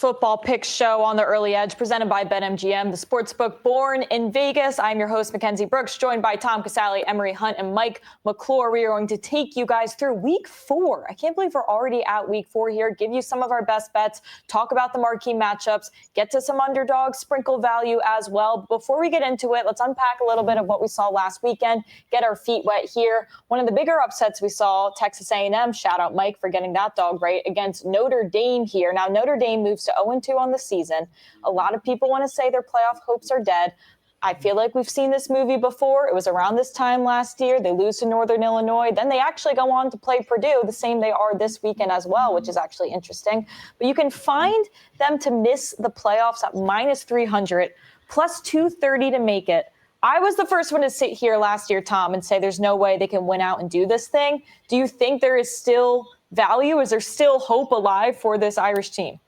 football pick show on the Early Edge, presented by BetMGM, the sportsbook born in Vegas. I'm your host, Mackenzie Brooks, joined by Tom Casale, Emory Hunt, and Mike McClure. We are going to take you guys through week 4. I can't believe we're already at week 4 here. Give you some of our best bets, talk about the marquee matchups, get to some underdogs, sprinkle value as well. Before we get into it, let's unpack a little bit of what we saw last weekend, get our feet wet here. One of the bigger upsets we saw, Texas A&M, shout out Mike for getting that dog right, against Notre Dame here. Now, Notre Dame moves to 0-2 on the season. A lot of people want to say their playoff hopes are dead. I feel like we've seen this movie before. It was around this time last year. They lose to Northern Illinois. Then they actually go on to play Purdue, the same they are this weekend as well, which is actually interesting. But you can find them to miss the playoffs at minus 300, plus 230 to make it. I was the first one to sit here last year, Tom, and say there's no way they can win out and do this thing. Do you think there is still value? Is there still hope alive for this Irish team?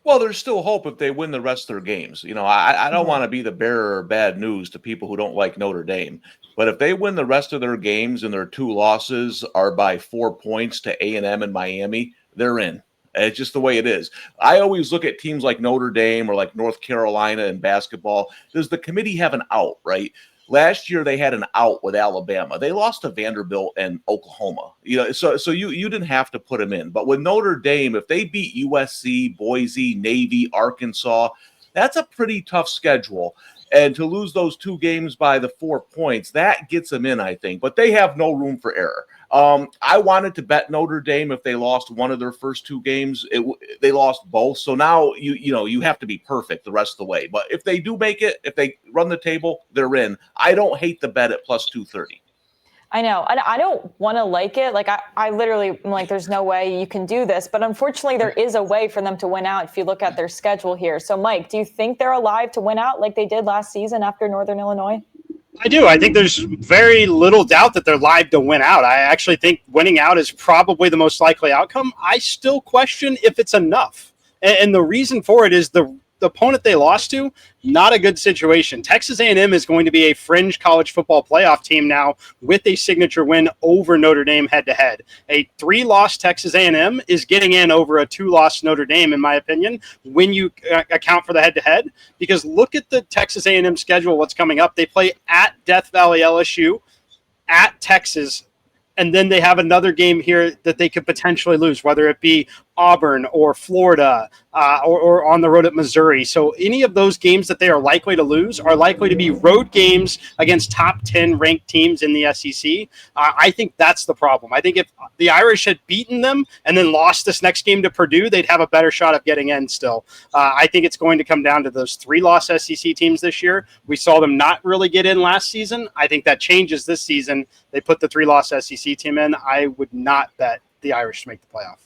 Well, there's still hope if they win the rest of their games. You know, I don't want to be the bearer of bad news to people who don't like Notre Dame. But if they win the rest of their games and their 2 losses are by 4 points to A&M and Miami, they're in. It's just the way it is. I always look at teams like Notre Dame or like North Carolina in basketball. Does the committee have an out, right? Last year they had an out with Alabama. They lost to Vanderbilt and Oklahoma. You know, so you didn't have to put them in. But with Notre Dame, if they beat USC, Boise, Navy, Arkansas, that's a pretty tough schedule. And to lose those 2 games by the 4 points, that gets them in, I think. But they have no room for error. I wanted to bet Notre Dame if they lost one of their first 2 games. They lost both. So now you have to be perfect the rest of the way. But if they do make it, if they run the table, they're in. I don't hate the bet at plus 230. I know. I don't want to like it. Like, I literally am like, there's no way you can do this. But unfortunately, there is a way for them to win out if you look at their schedule here. So, Mike, do you think they're alive to win out like they did last season after Northern Illinois? I do. I think there's very little doubt that they're live to win out. I actually think winning out is probably the most likely outcome. I still question if it's enough. And the reason for it is the opponent they lost to, not a good situation. Texas A&M is going to be a fringe college football playoff team now with a signature win over Notre Dame head-to-head. A 3-loss Texas A&M is getting in over a 2-loss Notre Dame, in my opinion, when you account for the head-to-head. Because look at the Texas A&M schedule, what's coming up. They play at Death Valley LSU, at Texas, and then they have another game here that they could potentially lose, whether it be Auburn or Florida or on the road at Missouri. So any of those games that they are likely to lose are likely to be road games against top 10 ranked teams in the SEC. I think that's the problem. I think if the Irish had beaten them and then lost this next game to Purdue, they'd have a better shot of getting in still. I think it's going to come down to those 3-loss SEC teams this year. We saw them not really get in last season. I think that changes this season. They put the 3-loss SEC team in. I would not bet the Irish to make the playoff.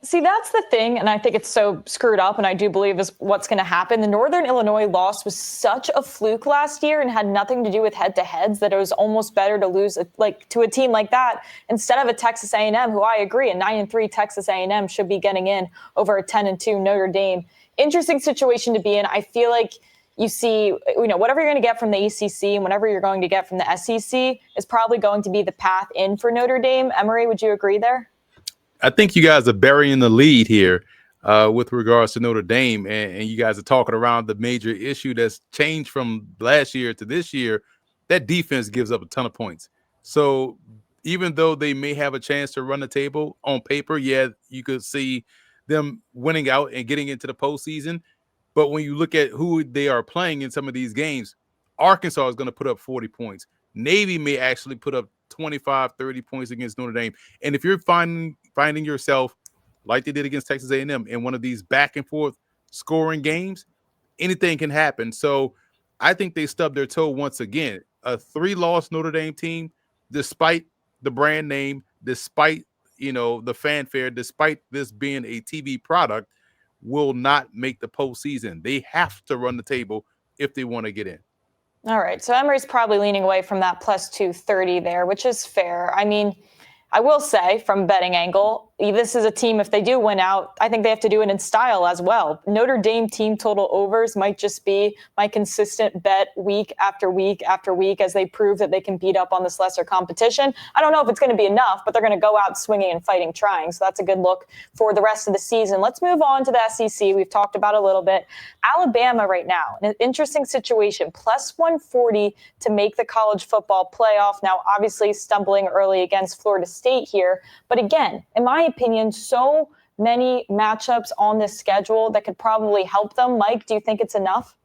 See, that's the thing, and I think it's so screwed up, and I do believe is what's going to happen. The Northern Illinois loss was such a fluke last year and had nothing to do with head-to-heads that it was almost better to lose to a team like that instead of a Texas A&M, who I agree, a 9-3 Texas A&M should be getting in over a 10-2 Notre Dame. Interesting situation to be in. I feel like you see, whatever you're going to get from the ACC and whatever you're going to get from the SEC is probably going to be the path in for Notre Dame. Emory, would you agree there? I think you guys are burying the lead here with regards to Notre Dame, and you guys are talking around the major issue that's changed from last year to this year. That defense gives up a ton of points. So even though they may have a chance to run the table on paper, yeah, you could see them winning out and getting into the postseason. But when you look at who they are playing in some of these games, Arkansas is going to put up 40 points. Navy may actually put up 25, 30 points against Notre Dame. And if you're finding yourself, like they did against Texas A&M, in one of these back and forth scoring games, anything can happen. So I think they stubbed their toe once again. A 3-loss Notre Dame team, despite the brand name, despite the fanfare, despite this being a TV product, will not make the postseason. They have to run the table if they want to get in. All right. So Emory's probably leaning away from that plus 230 there, which is fair. I mean, I will say from betting angle, this is a team, if they do win out, I think they have to do it in style as well. Notre Dame team total overs might just be my consistent bet week after week after week as they prove that they can beat up on this lesser competition. I don't know if it's going to be enough, but they're going to go out swinging and fighting, trying. So that's a good look for the rest of the season. Let's move on to the SEC. We've talked about a little bit. Alabama right now, an interesting situation, plus 140 to make the college football playoff. Now, obviously stumbling early against Florida State here. But again, in my opinion, so many matchups on this schedule that could probably help them. Mike, do you think it's enough?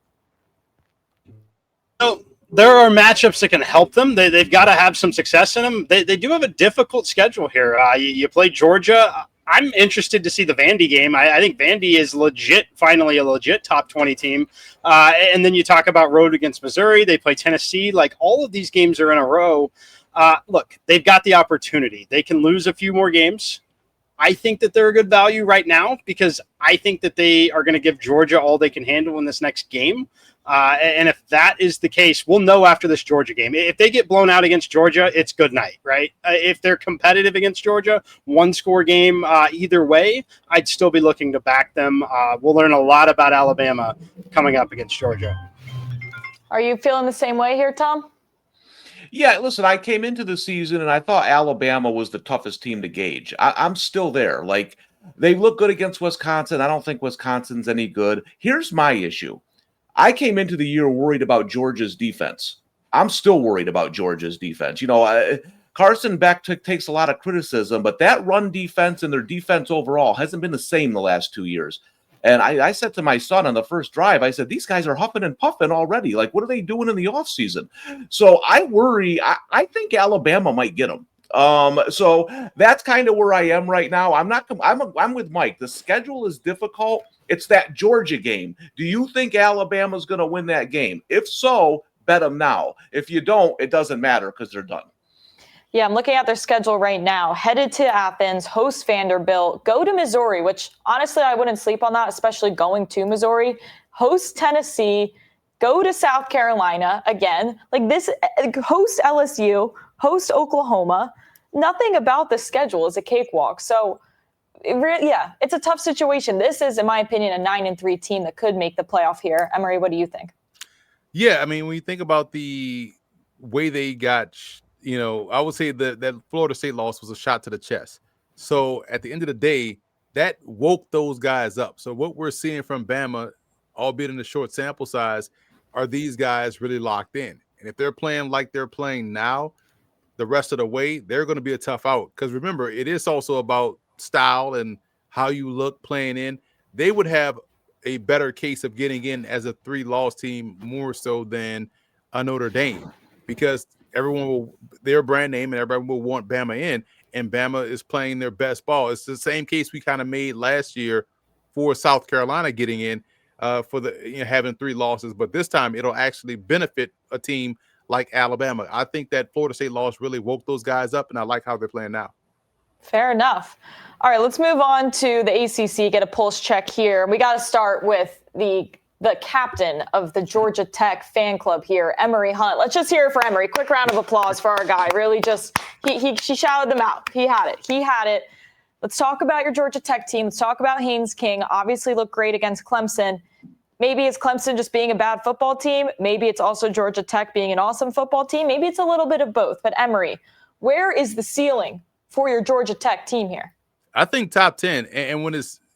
So there are matchups that can help them. They've got to have some success in them. They do have a difficult schedule here. You play Georgia. I'm interested to see the Vandy game. I think Vandy is finally a legit top 20 team. And then you talk about road against Missouri. They play Tennessee. Like, all of these games are in a row. Look, they've got the opportunity. They can lose a few more games. I think that they're a good value right now because I think that they are going to give Georgia all they can handle in this next game. And if that is the case, we'll know after this Georgia game. If they get blown out against Georgia, it's good night, right? If they're competitive against Georgia, one-score game, either way, I'd still be looking to back them. We'll learn a lot about Alabama coming up against Georgia. Are you feeling the same way here, Tom? Yeah, listen, I came into the season and I thought Alabama was the toughest team to gauge. I'm still there. Like, they look good against Wisconsin. I don't think Wisconsin's any good. Here's my issue. I came into the year worried about Georgia's defense. I'm still worried about Georgia's defense. Carson Beck takes a lot of criticism, but that run defense and their defense overall hasn't been the same the last 2 years. And I said to my son on the first drive, I said, these guys are huffing and puffing already. Like, what are they doing in the offseason? So I worry. I think Alabama might get them. So that's kind of where I am right now. I'm with Mike. The schedule is difficult. It's that Georgia game. Do you think Alabama's going to win that game? If so, bet them now. If you don't, it doesn't matter because they're done. Yeah, I'm looking at their schedule right now. Headed to Athens, host Vanderbilt, go to Missouri, which honestly I wouldn't sleep on that, especially going to Missouri. Host Tennessee, go to South Carolina again. Like this, host LSU, host Oklahoma. Nothing about the schedule is a cakewalk. So, it's a tough situation. This is, in my opinion, a 9-3 team that could make the playoff here. Emory, what do you think? Yeah, I mean, when you think about the way they got, I would say that Florida State loss was a shot to the chest. So at the end of the day, that woke those guys up. So what we're seeing from Bama, albeit in a short sample size, are these guys really locked in? And if they're playing like they're playing now, the rest of the way, they're going to be a tough out. Because remember, it is also about style and how you look playing in. They would have a better case of getting in as a 3-loss team more so than a Notre Dame, because everyone will, their brand name and everybody will want Bama in, and Bama is playing their best ball. It's the same case we kind of made last year for South Carolina getting in for the having 3 losses, but this time it'll actually benefit a team like Alabama. I think that Florida State loss really woke those guys up, and I like how they're playing now. Fair enough. All right, let's move on to the ACC, get a pulse check here. We got to start with the captain of the Georgia Tech fan club here, Emory Hunt. Let's just hear it for Emory. Quick round of applause for our guy. Really just, she shouted them out. He had it. Let's talk about your Georgia Tech team. Let's talk about Haynes King. Obviously looked great against Clemson. Maybe it's Clemson just being a bad football team. Maybe it's also Georgia Tech being an awesome football team. Maybe it's a little bit of both. But Emory, where is the ceiling for your Georgia Tech team here? I think top 10. And when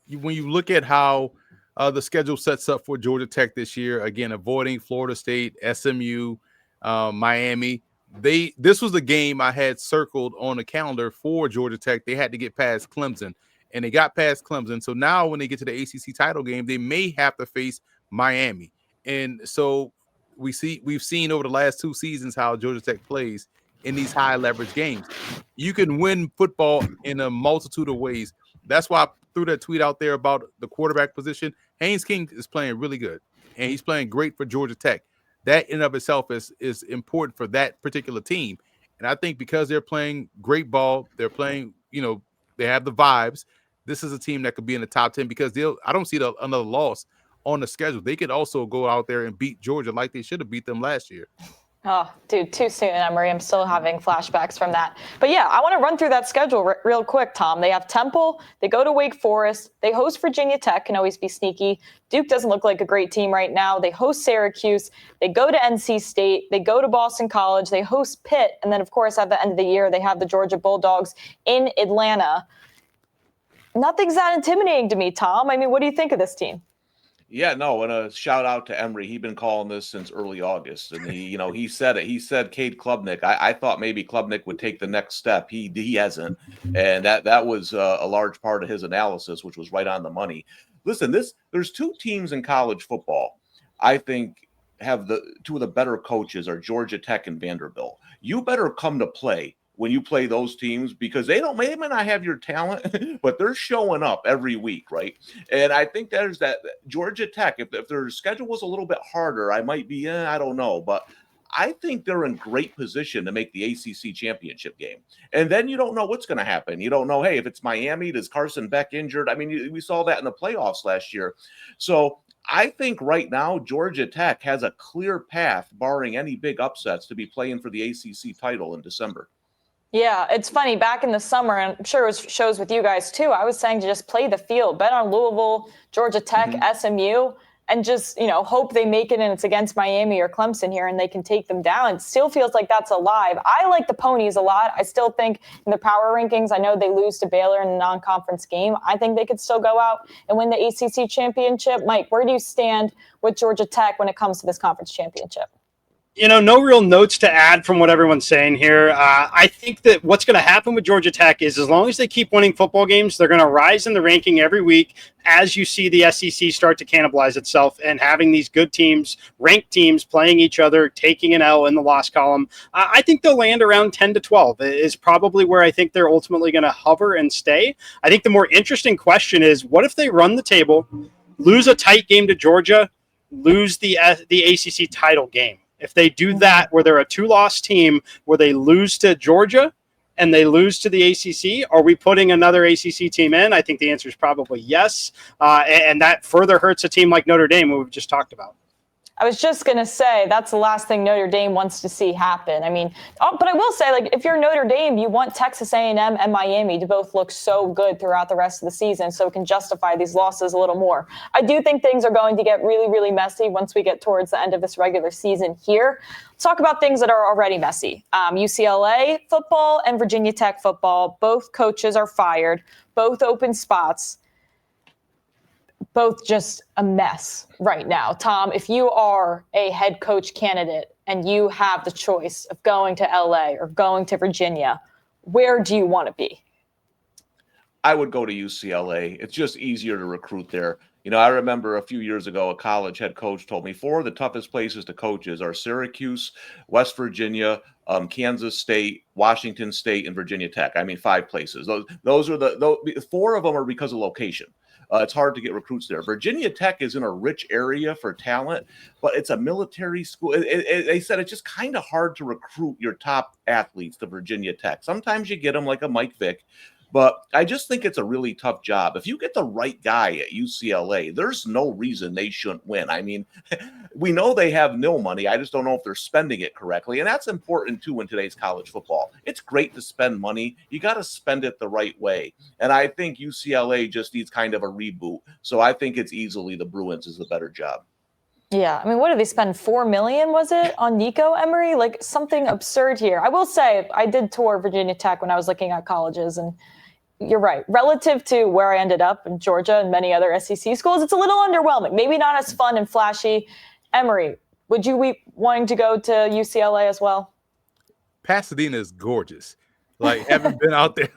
you look at how the schedule sets up for Georgia Tech this year, again, avoiding Florida State, SMU, Miami, this was the game I had circled on the calendar for Georgia Tech. They had to get past Clemson, and they got past Clemson. So now when they get to the ACC title game, they may have to face Miami. And so we've seen over the last 2 seasons how Georgia Tech plays in these high leverage games. You can win football in a multitude of ways. That's why I threw that tweet out there about the quarterback position. Haynes King is playing really good, and he's playing great for Georgia Tech. That in and of itself is important for that particular team. And I think because they're playing great ball, they're playing, they have the vibes. This is a team that could be in the top 10 because I don't see another loss on the schedule. They could also go out there and beat Georgia like they should have beat them last year. Oh, dude, too soon, Emory. I'm still having flashbacks from that. But yeah, I want to run through that schedule real quick, Tom. They have Temple, they go to Wake Forest, they host Virginia Tech, can always be sneaky. Duke doesn't look like a great team right now. They host Syracuse, they go to NC State, they go to Boston College, they host Pitt, and then, of course, at the end of the year, they have the Georgia Bulldogs in Atlanta. Nothing's that intimidating to me, Tom. I mean, what do you think of this team? Yeah, no, and a shout out to Emory. He's been calling this since early August, and he said it. He said Cade Klubnik. I thought maybe Klubnik would take the next step. He hasn't, and that was a large part of his analysis, which was right on the money. Listen, there's two teams in college football I think have the two of the better coaches are Georgia Tech and Vanderbilt. You better come to play when you play those teams because they may not have your talent, but they're showing up every week, right? And I think there's that Georgia Tech, if their schedule was a little bit harder, I might be, I don't know, but I think they're in great position to make the ACC championship game. And then you don't know what's going to happen. You don't know, hey, if it's Miami, does Carson Beck injured? I mean, we saw that in the playoffs last year. So I think right now Georgia Tech has a clear path, barring any big upsets, to be playing for the ACC title in December. Yeah, it's funny. Back in the summer, and I'm sure it shows with you guys too, I was saying to just play the field, bet on Louisville, Georgia Tech, SMU, and just, hope they make it and it's against Miami or Clemson here and they can take them down. It still feels like that's alive. I like the Ponies a lot. I still think in the power rankings, I know they lose to Baylor in a non-conference game. I think they could still go out and win the ACC championship. Mike, where do you stand with Georgia Tech when it comes to this conference championship? No real notes to add from what everyone's saying here. I think that what's going to happen with Georgia Tech is as long as they keep winning football games, they're going to rise in the ranking every week as you see the SEC start to cannibalize itself and having these good teams, ranked teams playing each other, taking an L in the loss column. I think they'll land around 10 to 12 is probably where I think they're ultimately going to hover and stay. I think the more interesting question is, what if they run the table, lose a tight game to Georgia, lose the ACC title game? If they do that, where they're a two-loss team, where they lose to Georgia and they lose to the ACC, are we putting another ACC team in? I think the answer is probably yes. And that further hurts a team like Notre Dame, who we've just talked about. I was just going to say that's the last thing Notre Dame wants to see happen. I mean, but I will say, if you're Notre Dame, you want Texas A&M and Miami to both look so good throughout the rest of the season so it can justify these losses a little more. I do think things are going to get really, really messy once we get towards the end of this regular season here. Let's talk about things that are already messy. UCLA football and Virginia Tech football, both coaches are fired, both open spots. Both just a mess right now. Tom, if you are a head coach candidate and you have the choice of going to LA or going to Virginia, where do you want to be? I would go to UCLA. It's just easier to recruit there. I remember a few years ago, a college head coach told me 4 of the toughest places to coach are Syracuse, West Virginia, Kansas State, Washington State, and Virginia Tech. I mean, 5 places. Those are 4 of them are because of location. It's hard to get recruits there. Virginia Tech is in a rich area for talent, but it's a military school. They said it's just kind of hard to recruit your top athletes to Virginia Tech. Sometimes you get them like a Mike Vick, but I just think it's a really tough job. If you get the right guy at UCLA, there's no reason they shouldn't win. I mean, we know they have no money. I just don't know if they're spending it correctly. And that's important, too, in today's college football. It's great to spend money. You got to spend it the right way. And I think UCLA just needs kind of a reboot. So I think it's easily the Bruins is the better job. Yeah. I mean, what did they spend? $4 million, was it, on Nico Emery? Something absurd here. I will say I did tour Virginia Tech when I was looking at colleges, and you're right. Relative to where I ended up in Georgia and many other SEC schools, it's a little underwhelming. Maybe not as fun and flashy. Emory, would you be wanting to go to UCLA as well? Pasadena is gorgeous. Having been out there,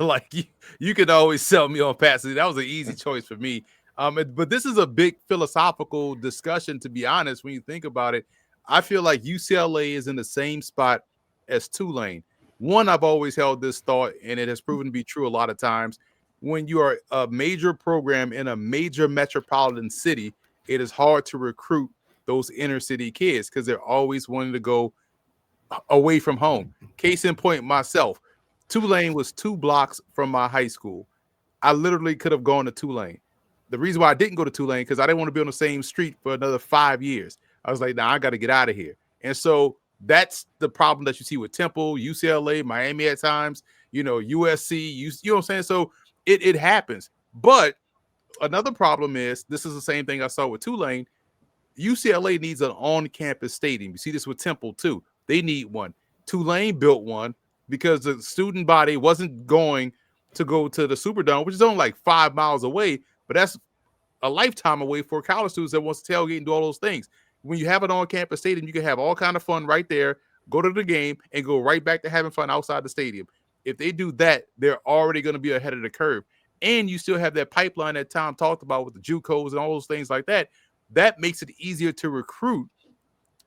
you could always sell me on Pasadena. That was an easy choice for me. But this is a big philosophical discussion, to be honest. When you think about it, I feel like UCLA is in the same spot as Tulane. One, I've always held this thought, and it has proven to be true a lot of times. When you are a major program in a major metropolitan city, it is hard to recruit those inner city kids because they're always wanting to go away from home. Case in point, myself, Tulane was 2 blocks from my high school. I literally could have gone to Tulane. The reason why I didn't go to Tulane because I didn't want to be on the same street for another 5 years. I was like, nah, I got to get out of here. And so That's the problem that you see with Temple, UCLA, Miami at times, USC, you know what I'm saying? So it happens. But another problem is, this is the same thing I saw with Tulane. UCLA needs an on-campus stadium. You see this with Temple too. They need one. Tulane built one because the student body wasn't going to go to the Superdome, which is only like 5 miles away, but that's a lifetime away for college students that wants to tailgate and do all those things. When you have an on-campus stadium, you can have all kind of fun right there, go to the game, and go right back to having fun outside the stadium. If they do that, they're already going to be ahead of the curve. And you still have that pipeline that Tom talked about with the JUCOs and all those things like that. That makes it easier to recruit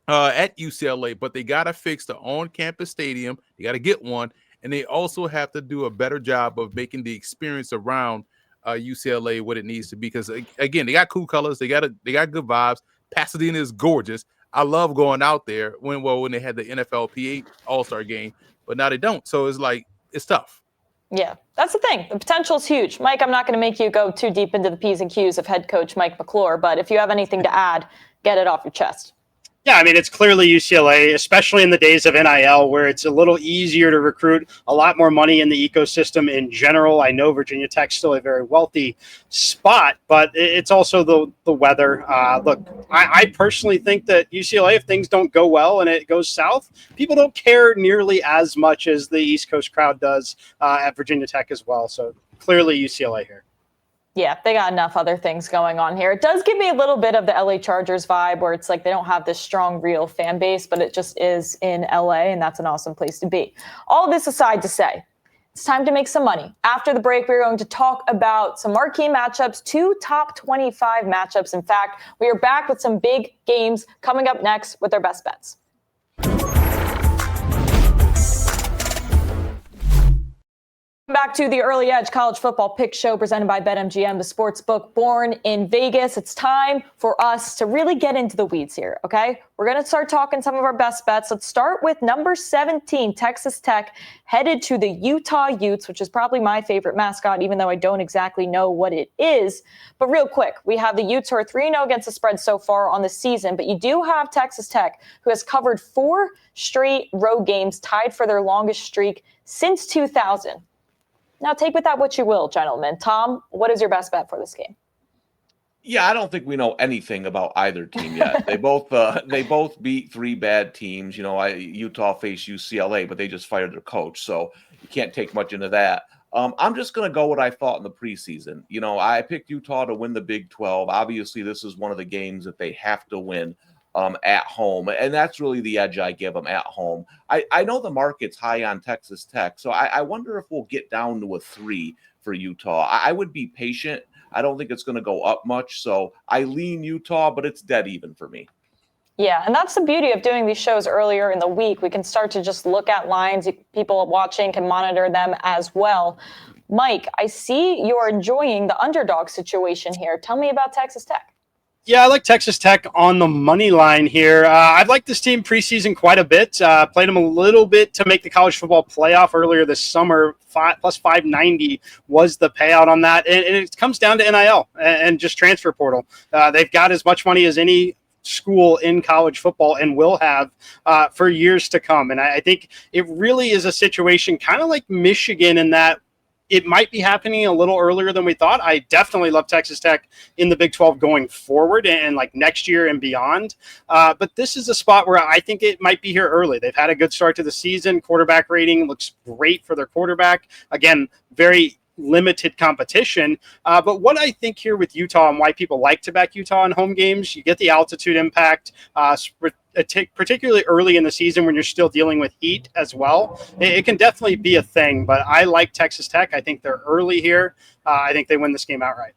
at UCLA, but they got to fix the on-campus stadium. They got to get one, and they also have to do a better job of making the experience around UCLA what it needs to be. Because again, they got cool colors, they got good vibes. Pasadena is gorgeous. I love going out there when they had the NFLPA All-Star game, but now they don't. So it's tough. Yeah, that's the thing. The potential is huge. Mike, I'm not going to make you go too deep into the P's and Q's of head coach Mike McClure, but if you have anything to add, get it off your chest. Yeah, I mean, it's clearly UCLA, especially in the days of NIL, where it's a little easier to recruit, a lot more money in the ecosystem in general. I know Virginia Tech's still a very wealthy spot, but it's also the weather. Look, I personally think that UCLA, if things don't go well and it goes south, people don't care nearly as much as the East Coast crowd does at Virginia Tech as well. So clearly UCLA here. Yeah, they got enough other things going on here. It does give me a little bit of the LA Chargers vibe where it's like they don't have this strong, real fan base, but it just is in LA, and that's an awesome place to be. All this aside to say, it's time to make some money. After the break, we're going to talk about some marquee matchups, 2 top 25 matchups. In fact, we are back with some big games coming up next with our best bets. Back to the Early Edge College Football Pick Show presented by BetMGM, the sports book born in Vegas. It's time for us to really get into the weeds here, okay? We're going to start talking some of our best bets. Let's start with number 17, Texas Tech, headed to the Utah Utes, which is probably my favorite mascot, even though I don't exactly know what it is. But real quick, we have the Utes who are 3-0 against the spread so far on the season, but you do have Texas Tech, who has covered 4 straight road games, tied for their longest streak since 2000. Now, take with that what you will, gentlemen. Tom, what is your best bet for this game? Yeah, I don't think we know anything about either team yet. They both beat 3 bad teams. Utah faced UCLA, but they just fired their coach, so you can't take much into that. I'm just going to go what I thought in the preseason. I picked Utah to win the Big 12. Obviously, this is one of the games that they have to win at home, and that's really the edge I give them at home. I know the market's high on Texas Tech, so I wonder if we'll get down to a 3 for Utah. I would be patient. I don't think it's going to go up much, so I lean Utah, but it's dead even for me. Yeah, and that's the beauty of doing these shows earlier in the week. We can start to just look at lines. People watching can monitor them as well. Mike, I see you're enjoying the underdog situation here. Tell me about Texas Tech. Yeah, I like Texas Tech on the money line here. I've liked this team preseason quite a bit. Played them a little bit to make the college football playoff earlier this summer. Plus 590 was the payout on that. And it comes down to NIL and just transfer portal. They've got as much money as any school in college football and will have for years to come. And I think it really is a situation kind of like Michigan in that it might be happening a little earlier than we thought. I definitely love Texas Tech in the Big 12 going forward and like next year and beyond. But this is a spot where I think it might be here early. They've had a good start to the season. Quarterback rating looks great for their quarterback. Again, very limited competition. But what I think here with Utah and why people like to back Utah in home games, you get the altitude impact, particularly early in the season when you're still dealing with heat as well. It can definitely be a thing, but I like Texas Tech. I think they're early here. I think they win this game outright.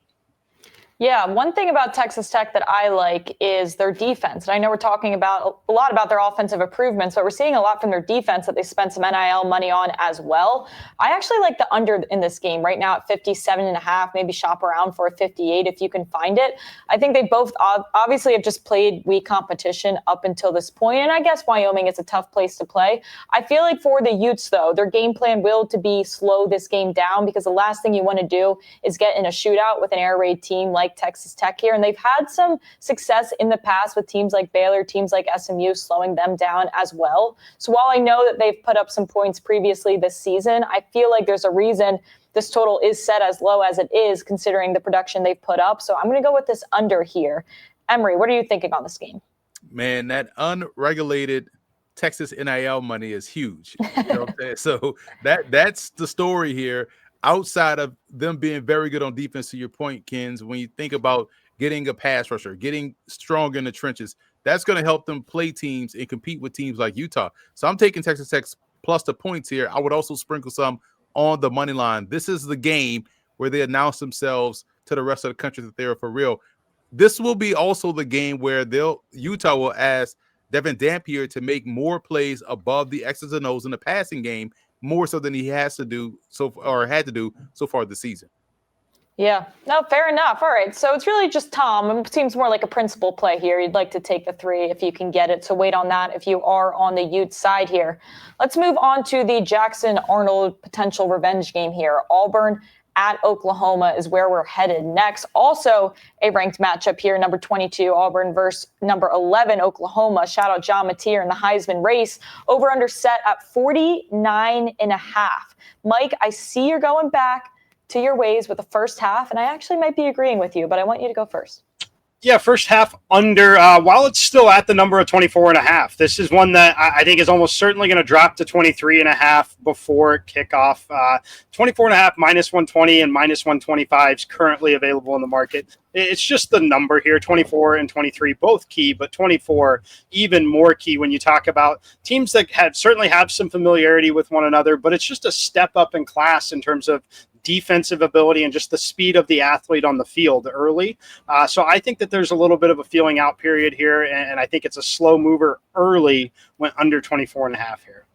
Yeah, one thing about Texas Tech that I like is their defense. And I know we're talking about a lot about their offensive improvements, but we're seeing a lot from their defense that they spent some NIL money on as well. I actually like the under in this game right now at 57.5, maybe shop around for a 58 if you can find it. I think they both obviously have just played weak competition up until this point, and I guess Wyoming is a tough place to play. I feel like for the Utes, though, their game plan will to be slow this game down because the last thing you want to do is get in a shootout with an air raid team like like Texas Tech here, and they've had some success in the past with teams like Baylor, teams like SMU slowing them down as well. So while I know that they've put up some points previously this season, I feel like there's a reason this total is set as low as it is considering the production they've put up. So I'm going to go with this under here. Emory, what are you thinking on this game? Man, that unregulated Texas NIL money is huge. You know what I'm saying? So that's the story here. Outside of them being very good on defense, to your point, Kens, when you think about getting a pass rusher, getting strong in the trenches, that's going to help them play teams and compete with teams like Utah. So I'm taking Texas Tech plus the points here. I would also sprinkle some on the money line. This is the game where they announce themselves to the rest of the country that they're for real. This will be also the game where Utah will ask Devin Dampier to make more plays above the X's and O's in the passing game, more so than he had to do so far this season. Yeah, no, fair enough. All right, so it's really just Tom. It seems more like a principal play here. You'd like to take the 3 if you can get it. So wait on that if you are on the Ute side here. Let's move on to the Jackson-Arnold potential revenge game here. Auburn at Oklahoma is where we're headed next. Also a ranked matchup here, number 22 Auburn versus number 11 Oklahoma. Shout out John Mateer in the Heisman race. Over under set at 49.5. Mike, I see you're going back to your ways with the first half, and I actually might be agreeing with you, but I want you to go first. Yeah, first half under, while it's still at the number of 24.5. This is one that I think is almost certainly going to drop to 23.5 before kickoff. 24.5 minus 120 and minus 125 is currently available in the market. It's just the number here, 24 and 23, both key, but 24 even more key when you talk about teams that certainly have some familiarity with one another, but it's just a step up in class in terms of defensive ability and just the speed of the athlete on the field early. So I think that there's a little bit of a feeling out period here, and I think it's a slow mover early when under 24.5 here.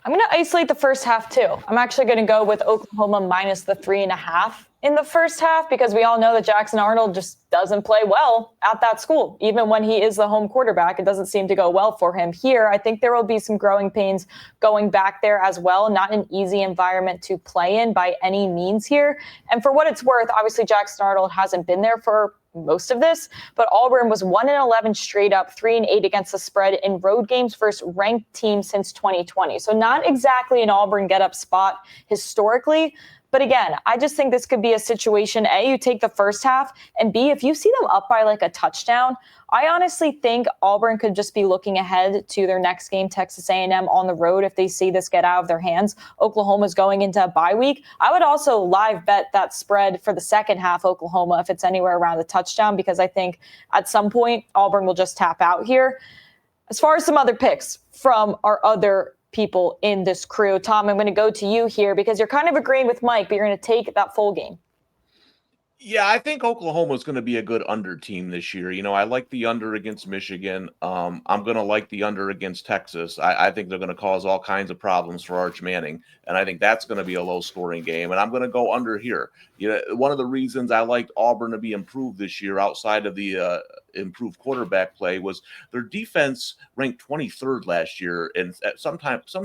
I'm going to isolate the first half too. I'm actually going to go with Oklahoma minus the 3.5 in the first half because we all know that Jackson Arnold just doesn't play well at that school. Even when he is the home quarterback, it doesn't seem to go well for him here. I think there will be some growing pains going back there as well. Not an easy environment to play in by any means here. And for what it's worth, obviously Jackson Arnold hasn't been there for most of this, but Auburn was 1-11 straight up, 3-8 against the spread in road games versus ranked teams since 2020. So not exactly an Auburn get up spot historically. But again, I just think this could be a situation, A, you take the first half, and B, if you see them up by like a touchdown, I honestly think Auburn could just be looking ahead to their next game, Texas A&M on the road, if they see this get out of their hands. Oklahoma's going into a bye week. I would also live bet that spread for the second half, Oklahoma, if it's anywhere around the touchdown, because I think at some point Auburn will just tap out here. As far as some other picks from our other people in this crew, Tom, I'm going to go to you here because you're kind of agreeing with Mike, but you're going to take that full game. Yeah, I think Oklahoma is going to be a good under team this year. You know, I like the under against Michigan. I'm going to like the under against Texas. I think they're going to cause all kinds of problems for Arch Manning, and I think that's going to be a low-scoring game. And I'm going to go under here. You know, one of the reasons I liked Auburn to be improved this year, outside of the improved quarterback play, was their defense ranked 23rd last year, and at some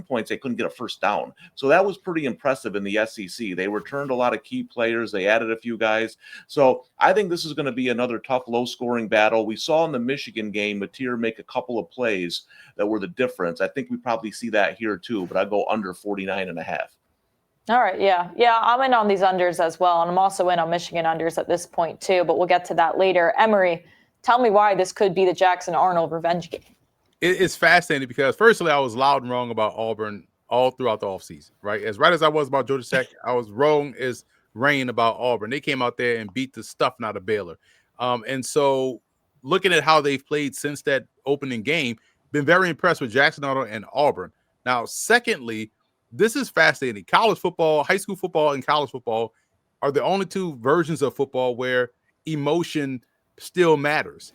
points they couldn't get a first down. So that was pretty impressive in the SEC. They returned a lot of key players. They added a few guys. So I think this is going to be another tough, low-scoring battle. We saw in the Michigan game Mateer make a couple of plays that were the difference. I think we probably see that here too, but I go under 49.5. All right, yeah, I'm in on these unders as well, and I'm also in on Michigan unders at this point too, but we'll get to that later. Emory, tell me why this could be the Jackson-Arnold revenge game. It's fascinating because, firstly, I was loud and wrong about Auburn all throughout the offseason, right? As right as I was about Georgia Tech, I was wrong as rain about Auburn. They came out there and beat the stuff out of Baylor. And so looking at how they've played since that opening game, been very impressed with Jackson Arnold and Auburn. Now, secondly, this is fascinating. College football, high school football, and college football are the only two versions of football where emotion still matters.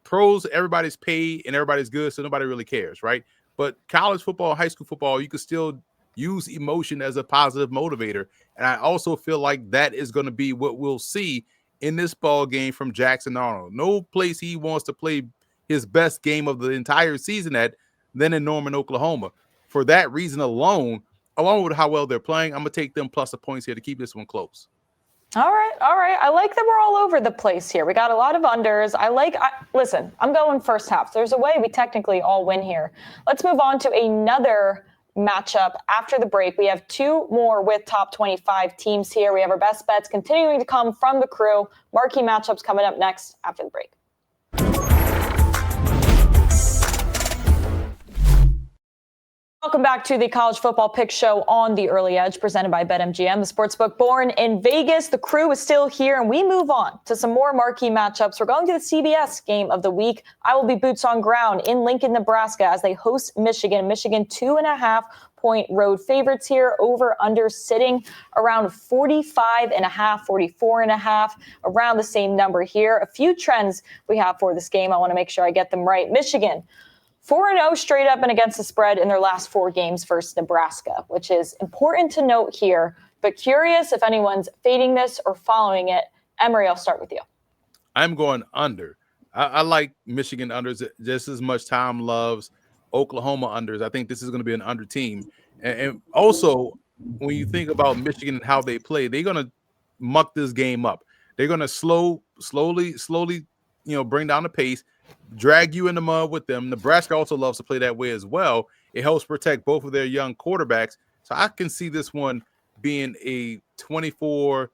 Pros, everybody's paid and everybody's good, so nobody really cares, right? But college football, high school football, you can still use emotion as a positive motivator. And I also feel like that is going to be what we'll see in this ball game from Jackson Arnold. No place he wants to play his best game of the entire season at than in Norman, Oklahoma. For that reason alone, along with how well they're playing, I'm going to take them plus the points here to keep this one close. All right. I like that we're all over the place here. We got a lot of unders. Listen, I'm going first half. There's a way we technically all win here. Let's move on to another matchup after the break. We have two more with top 25 teams here. We have our best bets continuing to come from the crew. Marquee matchups coming up next after the break. Welcome back to the College Football Pick Show on the Early Edge, presented by BetMGM, the sportsbook born in Vegas. The crew is still here, and we move on to some more marquee matchups. We're going to the CBS game of the week. I will be boots on ground in Lincoln, Nebraska, as they host Michigan. Michigan 2.5-point road favorites here, over under sitting around 45.5, 44.5, around the same number here. A few trends we have for this game. I want to make sure I get them right. Michigan 4-0 straight up and against the spread in their last 4 games versus Nebraska, which is important to note here, but curious if anyone's fading this or following it. Emory, I'll start with you. I'm going under. I like Michigan unders just as much. Tom loves Oklahoma unders. I think this is going to be an under team. And also, when you think about Michigan and how they play, they're going to muck this game up. They're going to slowly, bring down the pace, drag you in the mud with them. Nebraska also loves to play that way as well. It helps protect both of their young quarterbacks. So I can see this one being a 24-10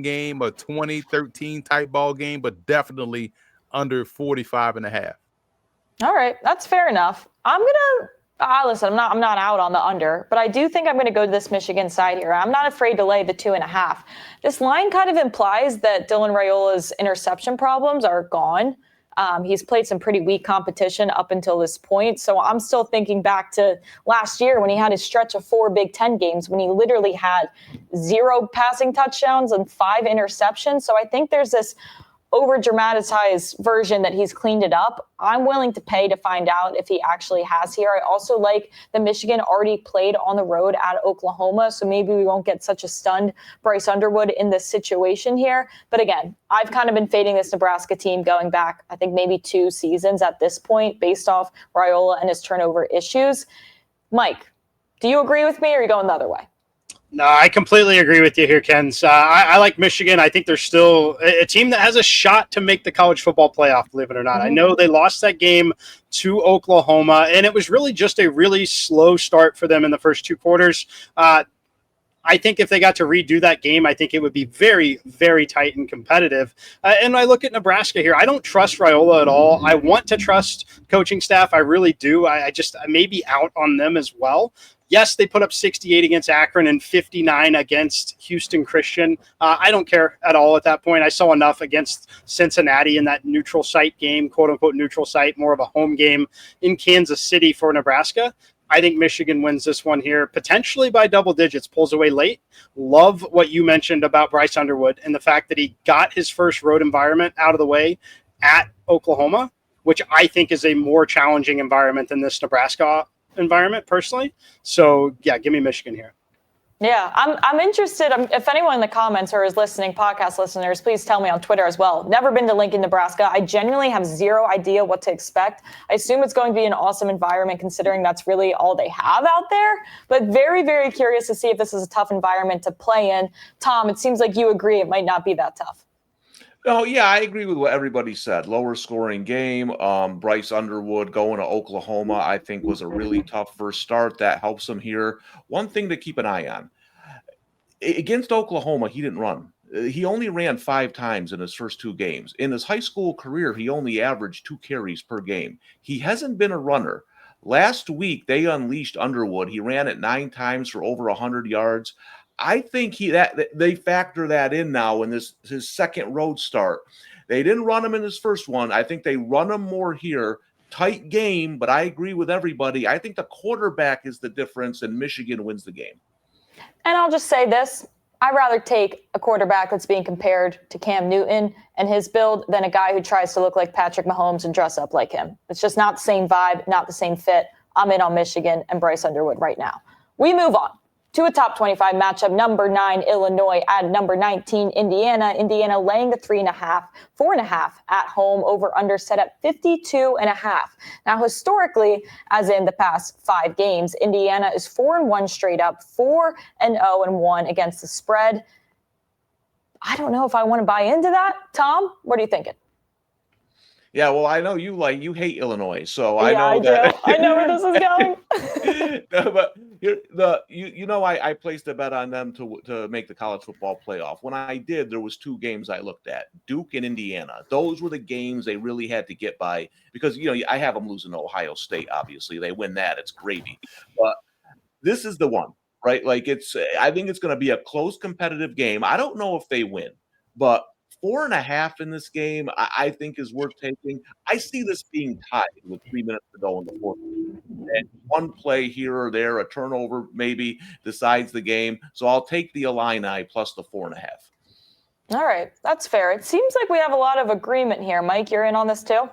game, a 20-13 type ball game, but definitely under 45.5. All right, that's fair enough. Listen, I'm not out on the under, but I do think I'm going to go to this Michigan side here. I'm not afraid to lay the 2.5. This line kind of implies that Dylan Raiola's interception problems are gone. He's played some pretty weak competition up until this point. So I'm still thinking back to last year when he had his stretch of 4 Big Ten games when he literally had 0 passing touchdowns and 5 interceptions. So I think there's this over-dramatized version that he's cleaned it up. I'm willing to pay to find out if he actually has here. I also like that Michigan already played on the road at Oklahoma, so maybe we won't get such a stunned Bryce Underwood in this situation here. But again, I've kind of been fading this Nebraska team going back, I think maybe 2 seasons at this point, based off Raiola and his turnover issues. Mike, do you agree with me, or are you going the other way? No, I completely agree with you here, Ken. I like Michigan. I think they're still a team that has a shot to make the college football playoff, believe it or not. Mm-hmm. I know they lost that game to Oklahoma, and it was really just a really slow start for them in the first 2 quarters. I think if they got to redo that game, I think it would be very, very tight and competitive. And I look at Nebraska here. I don't trust Raiola at all. I want to trust coaching staff. I really do. I may be out on them as well. Yes, they put up 68 against Akron and 59 against Houston Christian. I don't care at all at that point. I saw enough against Cincinnati in that neutral site game, quote-unquote neutral site, more of a home game in Kansas City for Nebraska. I think Michigan wins this one here, potentially by double digits, pulls away late. Love what you mentioned about Bryce Underwood and the fact that he got his first road environment out of the way at Oklahoma, which I think is a more challenging environment than this Nebraska environment personally. So yeah, give me Michigan here. Yeah, I'm interested. If anyone in the comments or is listening, podcast listeners, please tell me on Twitter as well. Never been to Lincoln, Nebraska. I genuinely have zero idea what to expect. I assume it's going to be an awesome environment considering that's really all they have out there. But very, very curious to see if this is a tough environment to play in. Tom, it seems like you agree it might not be that tough. Oh, yeah, I agree with what everybody said. Lower scoring game. Bryce Underwood going to Oklahoma, I think, was a really tough first start. That helps him here. One thing to keep an eye on. Against Oklahoma, he didn't run. He only ran 5 times in his first 2 games. In his high school career, he only averaged 2 carries per game. He hasn't been a runner. Last week, they unleashed Underwood. He ran it 9 times for over 100 yards. I think they factor that in now in his second road start. They didn't run him in his first one. I think they run him more here. Tight game, but I agree with everybody. I think the quarterback is the difference, and Michigan wins the game. And I'll just say this. I'd rather take a quarterback that's being compared to Cam Newton and his build than a guy who tries to look like Patrick Mahomes and dress up like him. It's just not the same vibe, not the same fit. I'm in on Michigan and Bryce Underwood right now. We move on to a top 25 matchup. Number 9, Illinois at number 19, Indiana. Indiana laying the 3.5, 4.5 at home, over under set at 52.5. Now, historically, as in the past 5 games, Indiana is 4-1 straight up, 4-0-1 against the spread. I don't know if I want to buy into that. Tom, what are you thinking? Yeah, well, I know you hate Illinois, so I Yeah, know I that. do. I know where this is going. No, but I placed a bet on them to make the college football playoff. When I did, there was two games I looked at: Duke and Indiana. Those were the games they really had to get by because I have them losing to Ohio State. Obviously, they win that, it's gravy. But this is the one, right? Like I think it's going to be a close, competitive game. I don't know if they win, but 4.5 in this game, I think is worth taking. I see this being tied with 3 minutes to go in the fourth. And one play here or there, a turnover maybe decides the game. So I'll take the Illini plus the 4.5. All right, that's fair. It seems like we have a lot of agreement here. Mike, you're in on this too?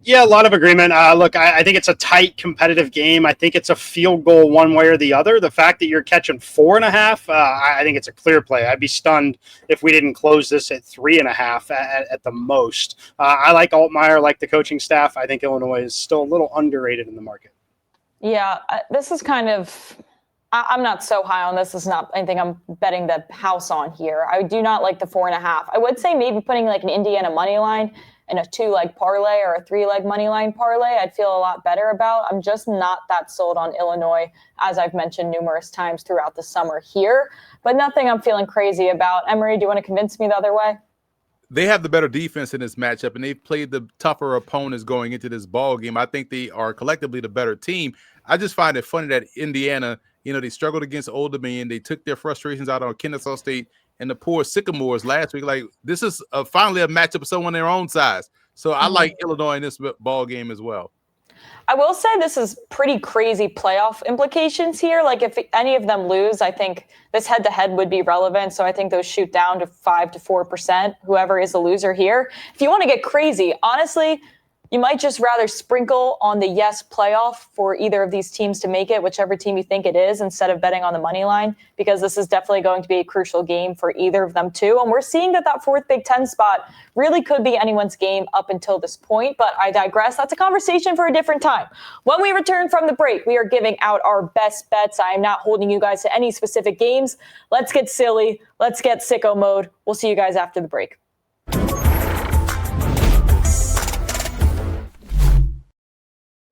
Yeah, a lot of agreement. Look, I think it's a tight, competitive game. I think it's a field goal one way or the other. The fact that you're catching 4.5, I think it's a clear play. I'd be stunned if we didn't close this at 3.5 at the most. I like Altmaier, like the coaching staff. I think Illinois is still a little underrated in the market. Yeah, this is kind of I'm not so high on this. It's not anything I'm betting the house on here. I do not like the 4.5. I would say maybe putting like an Indiana money line and a 2-leg parlay or a 3-leg money line parlay, I'd feel a lot better about. I'm just not that sold on Illinois, as I've mentioned numerous times throughout the summer here, but nothing I'm feeling crazy about. Emory, do you want to convince me the other way? They have the better defense in this matchup, and they've played the tougher opponents going into this ball game. I think they are collectively the better team. I just find it funny that Indiana, they struggled against Old Dominion. They took their frustrations out on Kennesaw State and the poor Sycamores last week. Like, this is finally a matchup of someone their own size. So I like Illinois in this ball game as well. I will say this is pretty crazy playoff implications here. Like if any of them lose, I think this head-to-head would be relevant. So I think those shoot down to 5 to 4%, whoever is the loser here. If you want to get crazy, honestly, you might just rather sprinkle on the yes playoff for either of these teams to make it, whichever team you think it is, instead of betting on the money line, because this is definitely going to be a crucial game for either of them too. And we're seeing that fourth Big Ten spot really could be anyone's game up until this point, but I digress. That's a conversation for a different time. When we return from the break, we are giving out our best bets. I am not holding you guys to any specific games. Let's get silly. Let's get sicko mode. We'll see you guys after the break.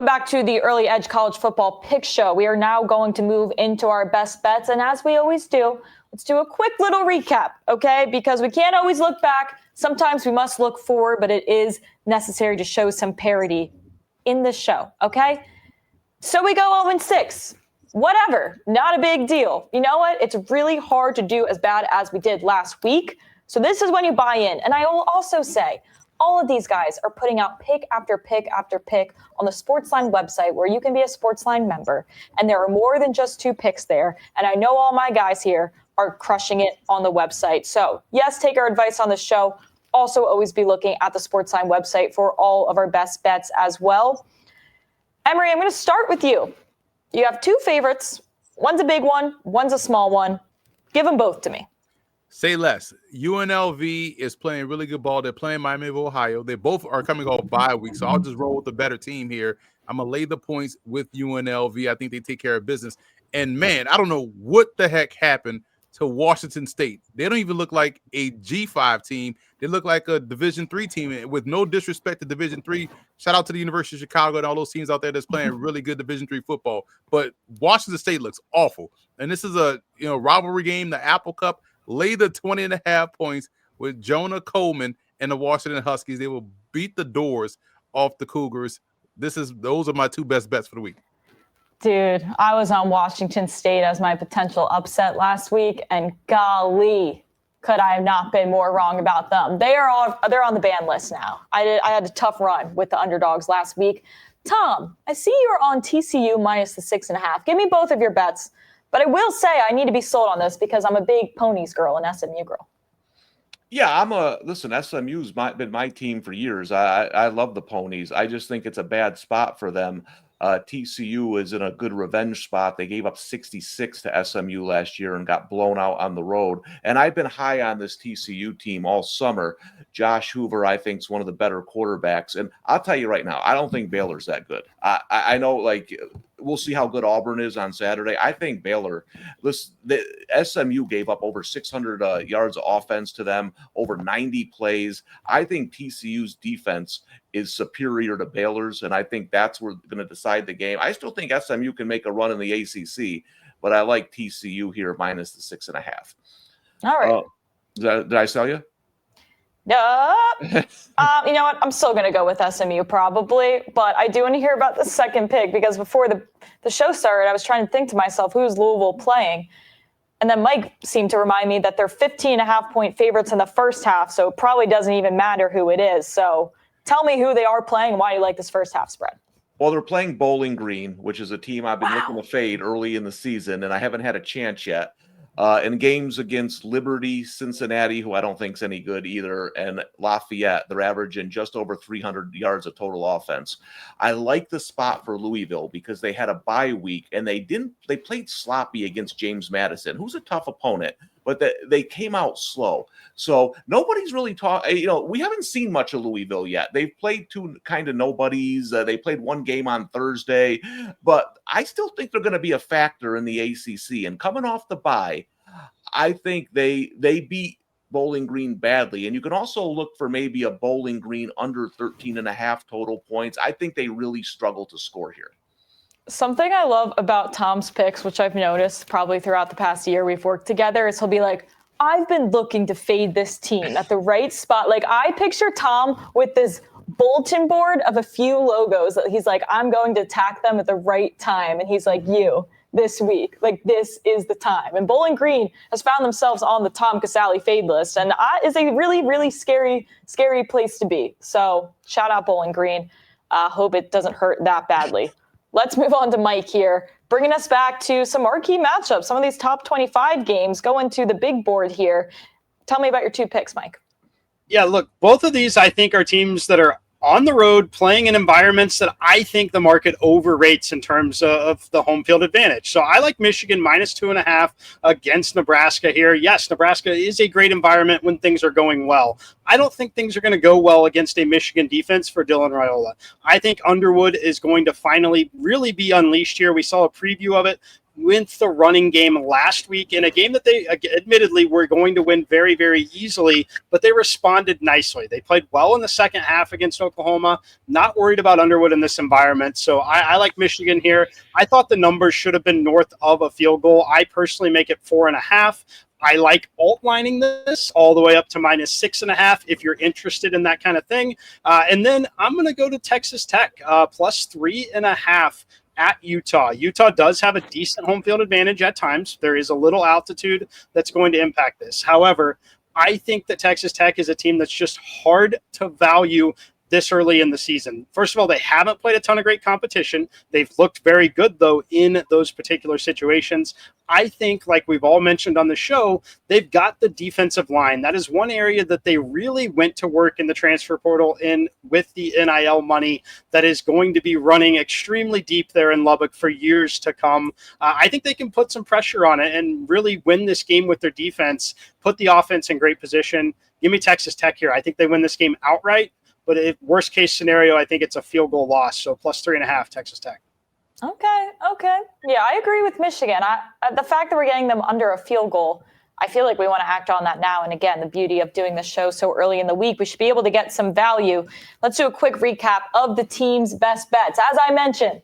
Back to the Early Edge College Football Pick Show. We are now going to move into our best bets. And as we always do, let's do a quick little recap, okay? Because we can't always look back. Sometimes we must look forward, but it is necessary to show some parity in this show, okay? So we go 0-6. Whatever, not a big deal. You know what? It's really hard to do as bad as we did last week. So this is when you buy in. And I will also say, all of these guys are putting out pick after pick after pick on the SportsLine website where you can be a SportsLine member. And there are more than just 2 picks there. And I know all my guys here are crushing it on the website. So yes, take our advice on the show. Also always be looking at the SportsLine website for all of our best bets as well. Emory, I'm going to start with you. You have 2 favorites. One's a big one. One's a small one. Give them both to me. Say less. UNLV is playing really good ball. They're playing Miami of Ohio. They both are coming off bye week, so I'll just roll with the better team here. I'm going to lay the points with UNLV. I think they take care of business. And, man, I don't know what the heck happened to Washington State. They don't even look like a G5 team. They look like a Division III team. With no disrespect to Division III, shout out to the University of Chicago and all those teams out there that's playing really good Division III football. But Washington State looks awful. And this is a rivalry game, the Apple Cup. Lay the 20.5 points with Jonah Coleman and the Washington Huskies. They will beat the doors off the Cougars. Those are my 2 best bets for the week. Dude, I was on Washington State as my potential upset last week, and golly, could I have not been more wrong about them. They're on the ban list now. I had a tough run with the Underdogs last week. Tom, I see you're on TCU minus the 6.5. Give me both of your bets. But I will say I need to be sold on this because I'm a big Ponies girl and SMU girl. Yeah, SMU's been my team for years. I love the Ponies. I just think it's a bad spot for them. TCU is in a good revenge spot. They gave up 66 to SMU last year and got blown out on the road. And I've been high on this TCU team all summer. Josh Hoover, I think, is one of the better quarterbacks. And I'll tell you right now, I don't think Baylor's that good. I know, like, we'll see how good Auburn is on Saturday. I think Baylor, the SMU gave up over 600 yards of offense to them, over 90 plays. I think TCU's defense is superior to Baylor's, and I think that's what's going to decide the game. I still think SMU can make a run in the ACC, but I like TCU here minus the 6.5. All right. Did I sell you? You know what? I'm still going to go with SMU probably, but I do want to hear about the second pick because before the show started, I was trying to think to myself, who's Louisville playing? And then Mike seemed to remind me that they're 15.5-point favorites in the first half, so it probably doesn't even matter who it is. So tell me who they are playing and why you like this first half spread. Well, they're playing Bowling Green, which is a team I've been looking to fade early in the season, and I haven't had a chance yet. In games against Liberty, Cincinnati, who I don't think is any good either, and Lafayette, they're averaging just over 300 yards of total offense. I like the spot for Louisville because they had a bye week and they played sloppy against James Madison, who's a tough opponent, but they came out slow. So nobody's really we haven't seen much of Louisville yet. They've played two kind of nobodies. They played one game on Thursday, but I still think they're going to be a factor in the ACC. And coming off the bye, I think they beat Bowling Green badly. And you can also look for maybe a Bowling Green under 13.5 total points. I think they really struggle to score here. Something I love about Tom's picks, which I've noticed probably throughout the past year we've worked together, is he'll be like, I've been looking to fade this team at the right spot. Like, I picture Tom with this bulletin board of a few logos that he's like, I'm going to attack them at the right time. And he's like, this week, like, this is the time. And Bowling Green has found themselves on the Tom Casale fade list, and is a really, really scary place to be. So shout out Bowling Green. Hope it doesn't hurt that badly. Let's move on to Mike here, bringing us back to some marquee matchups, some of these top 25 games going to the big board here. Tell me about your two picks, Mike. Yeah, look, both of these I think are teams that are on the road playing in environments that I think the market overrates in terms of the home field advantage. So I like Michigan minus 2.5 against Nebraska here. Yes, Nebraska is a great environment when things are going well. I don't think things are going to go well against a Michigan defense for Dylan Raiola. I think Underwood is going to finally really be unleashed here. We saw a preview of it with the running game last week in a game that they admittedly were going to win very, very easily, but they responded nicely. They played well in the second half against Oklahoma, not worried about Underwood in this environment. So I like Michigan here. I thought the numbers should have been north of a field goal. I personally make it 4.5. I like alt-lining this all the way up to minus 6.5 if you're interested in that kind of thing. And then I'm going to go to Texas Tech plus 3.5 at Utah. Utah does have a decent home field advantage at times. There is a little altitude that's going to impact this. However, I think that Texas Tech is a team that's just hard to value this early in the season. First of all, they haven't played a ton of great competition. They've looked very good, though, in those particular situations. I think, like we've all mentioned on the show, they've got the defensive line. That is one area that they really went to work in the transfer portal in with the NIL money that is going to be running extremely deep there in Lubbock for years to come. I think they can put some pressure on it and really win this game with their defense, put the offense in great position. Give me Texas Tech here. I think they win this game outright. But if worst case scenario, I think it's a field goal loss. So plus 3.5 Texas Tech. Okay. Yeah, I agree with Michigan. The fact that we're getting them under a field goal, I feel like we want to act on that now. And again, the beauty of doing the show so early in the week, we should be able to get some value. Let's do a quick recap of the team's best bets. As I mentioned,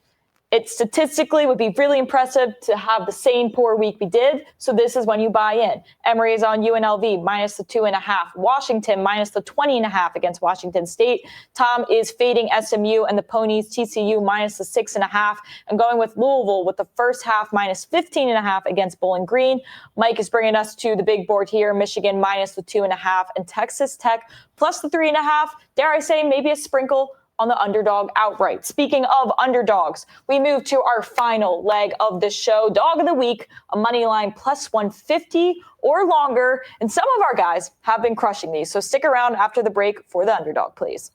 it statistically would be really impressive to have the same poor week we did. So this is when you buy in. Emory is on UNLV minus the 2.5. Washington minus the 20.5 against Washington State. Tom is fading SMU and the Ponies TCU minus the 6.5 and going with Louisville with the first half minus 15.5 against Bowling Green. Mike is bringing us to the big board here. Michigan minus the 2.5 and Texas Tech plus the 3.5. Dare I say maybe a sprinkle on the underdog outright. Speaking of underdogs, we move to our final leg of the show. Dog of the week, a money line plus 150 or longer. And some of our guys have been crushing these. So stick around after the break for the underdog, please.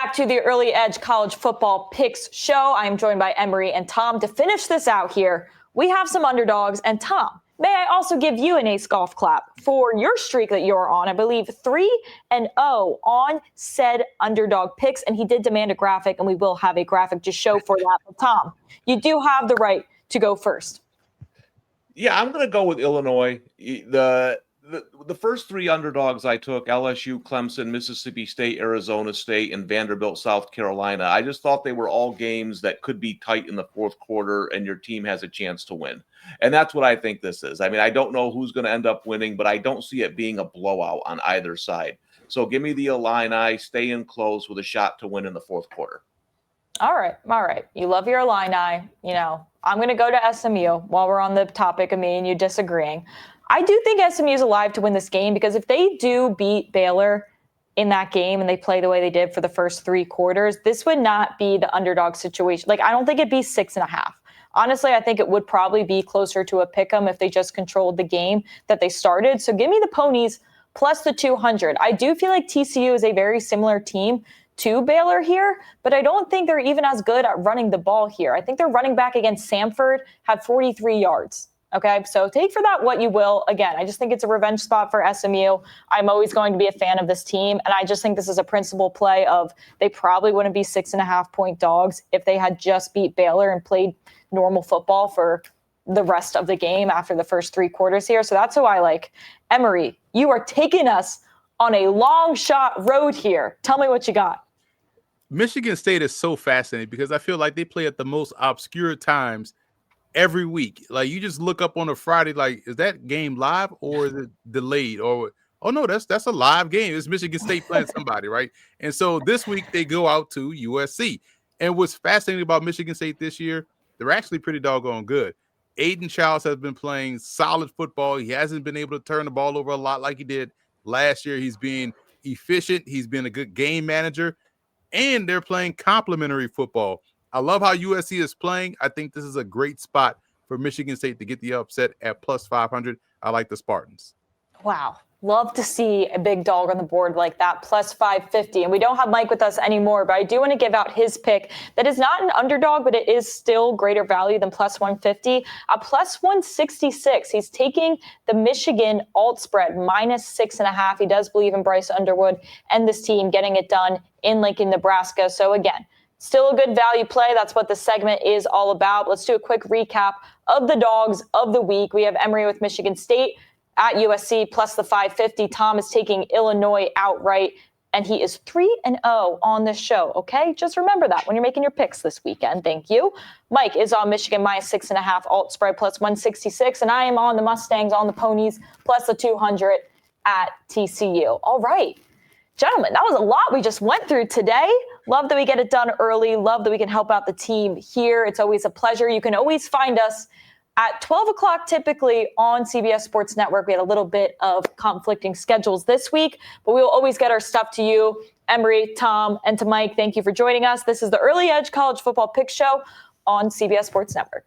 back to the Early Edge College Football Picks show. I'm joined by Emory and Tom. To finish this out here, we have some underdogs. And Tom, may I also give you an ace golf clap for your streak that you're on? I believe 3-0 on said underdog picks. And he did demand a graphic, and we will have a graphic to show for that. But Tom, you do have the right to go first. Yeah, I'm going to go with Illinois. The first 3 underdogs I took, LSU, Clemson, Mississippi State, Arizona State, and Vanderbilt, South Carolina. I just thought they were all games that could be tight in the fourth quarter and your team has a chance to win. And that's what I think this is. I mean, I don't know who's going to end up winning, but I don't see it being a blowout on either side. So give me the Illini, stay in close with a shot to win in the fourth quarter. All right. You love your Illini. You know, I'm going to go to SMU while we're on the topic of me and you disagreeing. I do think SMU is alive to win this game because if they do beat Baylor in that game and they play the way they did for the first 3 quarters, this would not be the underdog situation. Like, I don't think it'd be 6.5. Honestly, I think it would probably be closer to a pick 'em if they just controlled the game that they started. So give me the Ponies plus the 200. I do feel like TCU is a very similar team to Baylor here, but I don't think they're even as good at running the ball here. I think their running back against Samford had 43 yards. Okay, so take for that what you will. Again, I just think it's a revenge spot for SMU. I'm always going to be a fan of this team, and I just think this is a principal play of they probably wouldn't be 6.5-point dogs if they had just beat Baylor and played normal football for the rest of the game after the first 3 quarters here. So that's who I like. Emory, you are taking us on a long shot road here. Tell me what you got. Michigan State is so fascinating because I feel like they play at the most obscure times every week. Like, you just look up on a Friday, like, is that game live or is it delayed? Or, oh no, that's a live game. It's Michigan State playing somebody, right? And so this week they go out to USC. And what's fascinating about Michigan State this year, they're actually pretty doggone good. Aiden Childs has been playing solid football. He hasn't been able to turn the ball over a lot like he did last year. He's being efficient. He's been a good game manager. And they're playing complementary football. I love how USC is playing. I think this is a great spot for Michigan State to get the upset at plus 500. I like the Spartans. Wow. Love to see a big dog on the board like that, plus 550. And we don't have Mike with us anymore, but I do want to give out his pick that is not an underdog, but it is still greater value than plus 150. Plus 166. He's taking the Michigan alt spread minus 6.5. He does believe in Bryce Underwood and this team getting it done in Lincoln, Nebraska. So again, still a good value play. That's what the segment is all about. Let's do a quick recap of the dogs of the week. We have Emory with Michigan State at USC plus the 550. Tom is taking Illinois outright, and he is 3-0 on this show. Okay, just remember that when you're making your picks this weekend. Thank you. Mike is on Michigan minus 6.5 alt spread plus 166, and I am on the Mustangs on the Ponies plus the 200 at TCU. All right. Gentlemen, that was a lot we just went through today. Love that we get it done early. Love that we can help out the team here. It's always a pleasure. You can always find us at 12 o'clock typically on CBS Sports Network. We had a little bit of conflicting schedules this week, but we will always get our stuff to you. Emory, Tom, and to Mike, thank you for joining us. This is the Early Edge College Football Pick Show on CBS Sports Network.